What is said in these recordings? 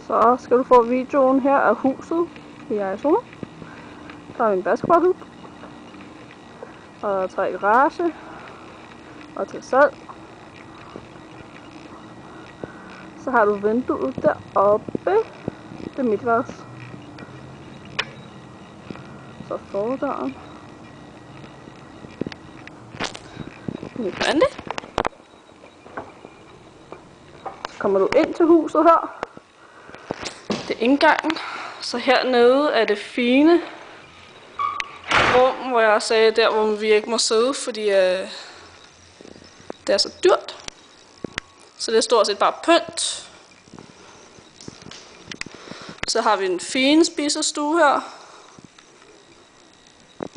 Så skal du få videoen her af huset i Arizona. Der er en basketballhoop. Og 3 garage. Og til salg. Så har du vinduet deroppe. Det er mit værelse. Så fordøren. Mit vande. Så kommer du ind til huset her. Det er indgangen. Så hernede er det fine rum, hvor jeg sagde der, hvor vi ikke må sidde, fordi det er så dyrt. Så det er stort set bare pynt. Så har vi en fin spisestue her,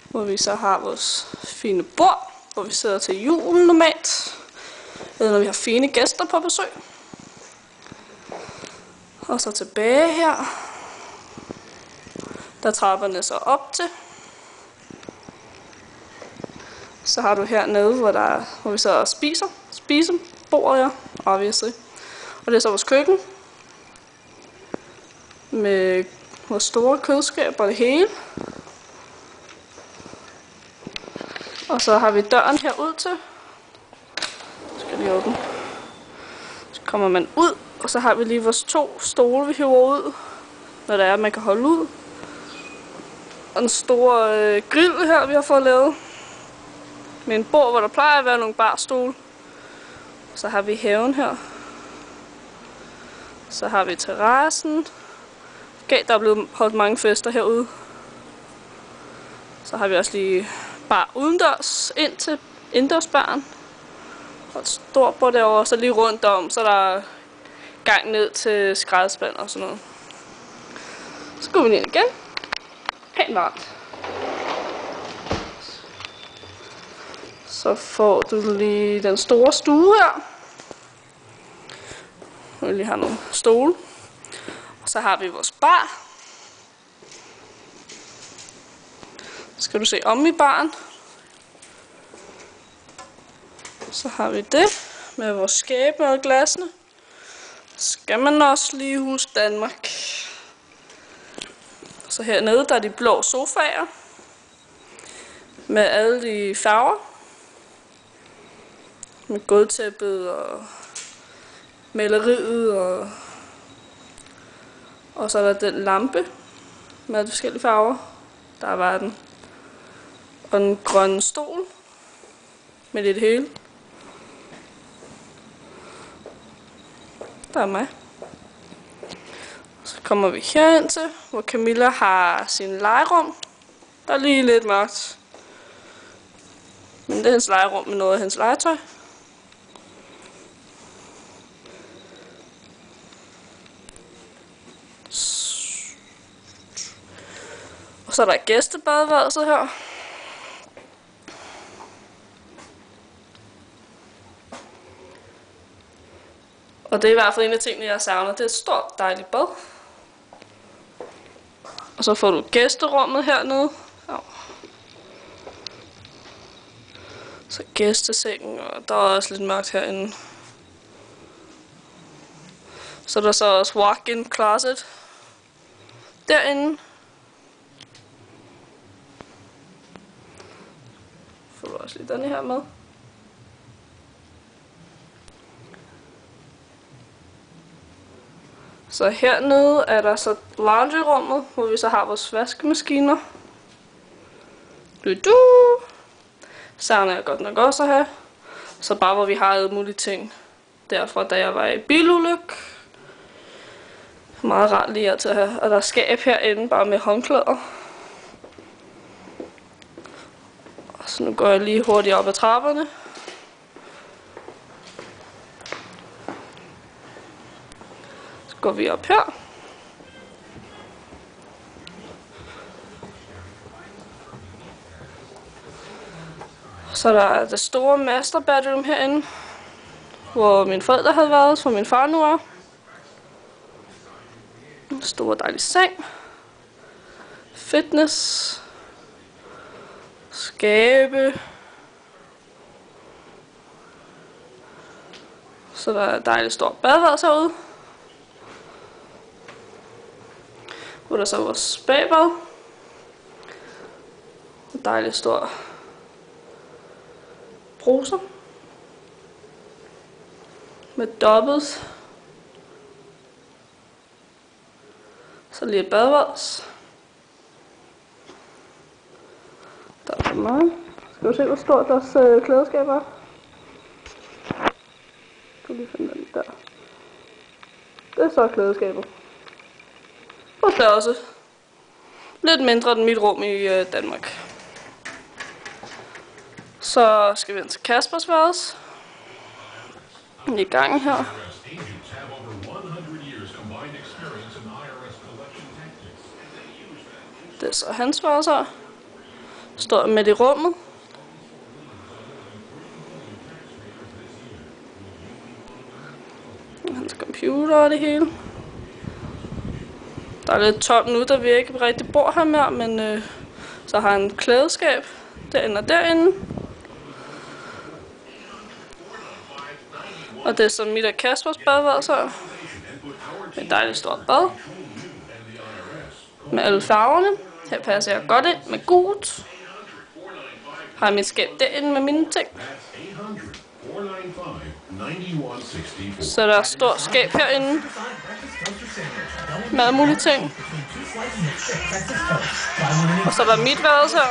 hvor vi så har vores fine bord, hvor vi sidder til julen normalt, eller når vi har fine gæster på besøg. Og så tilbage her, der trapperne så op til. Så har du hernede, hvor vi sidder og spiser bordet, ja, obviously. Og det er så vores køkken, med vores store kødskab og det hele. Og så har vi døren herud til. Skal lige åbne. Så kommer man ud, og så har vi lige vores 2 stole, vi hiver ud, når det er, at man kan holde ud. Og en stor grill her, vi har fået lavet. Med en bord, hvor der plejer at være nogle barstole. Så har vi haven her. Så har vi terrassen. Okay, der er blevet holdt mange fester herude. Så har vi også lige bar udendørs ind til indendørsbaren. Og et stort bord derovre, så lige rundt om, så der er gang ned til skraldespand og sådan noget. Så går vi ind igen. Pænt varmt. Så får du lige den store stue her. Nu vil lige have nogle stole. Og så har vi vores bar. Så skal du se om i baren. Så har vi det med vores skabe og glasene. Skal man også lige huske Danmark. Så hernede der er de blå sofaer. Med alle de farver. Med gulvtæppet og maleriet og så er der den lampe med de forskellige farver. Der var den. Og den grønne stol med det hele. Der er mig. Så kommer vi herind til, hvor Camilla har sin legerum. Der er lige lidt mørkt. Men det er hendes legerum med noget af hendes legetøj. Og så er der gæstebadeværelset her. Og det er i hvert fald en af tingene, jeg savner. Det er et stort, dejligt bad. Og så får du gæsterummet hernede. Ja. Så gæstesengen, og der er også lidt mørkt herinde. Så er der så også walk-in closet derinde. Får du også lige denne her med. Så hernede er der så laundryrummet, hvor vi så har vores vaskemaskiner. Savner jeg godt nok også at have. Så bare hvor vi har alle mulige ting derfra, da jeg var i bilulykke. Meget rart lige at have. Og der er skab herinde bare med håndklæder. Så nu går jeg lige hurtigt op ad trapperne. Så går vi op her. Så der er det store master bedroom herinde, hvor mine forældre havde været, hvor min far nu er. En stor dejlig seng. Fitness. Skabe. Så der er et dejligt stort badeværelse herude. Hvor der så vores bagbad. En dejlig stor bruser. Med dobbelt. Så lige et badeværelse. Der er for mig. Skal du se, hvor stort deres klædeskab er? Skal du lige finde den der. Det er så klædeskabet. Og størrelse. Lidt mindre end mit rum i Danmark. Så skal vi ind til Kaspers værelse. I gang her. Det er så hans værelse her. Står midt i rummet. Hans computer og det hele. Der er lidt tomt nu, da vi ikke rigtig bor her mere, men så har han klædeskab derinde og derinde. Og det er så mit og Kaspers badeværelse her. Med et dejligt stort bad. Med alle farverne. Her passer jeg godt ind med gult. Har mit skab derinde med mine ting. Så der er et stort skab herinde. Med alle mulige ting. Og så er der mit værelse her.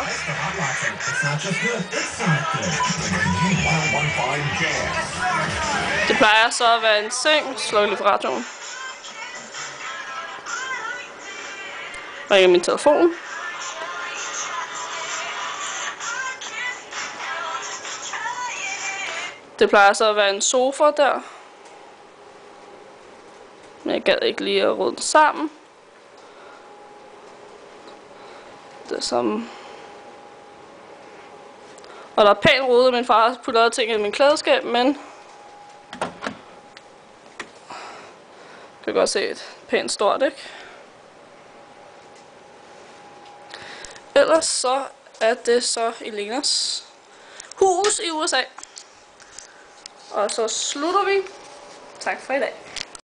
Det plejer så at være en seng. Sluk lige for radioen. Ringer min telefon. Det plejer så at være en sofa der. Men jeg gad ikke lige at rydde det sammen. Det er som... Og der er pænt rodet, min far har puttet ting i min klædeskab, men... Du kan godt se et pænt stort, ikke? Ellers så er det så Elenas hus i USA. Og så slutter vi. Tak for i dag.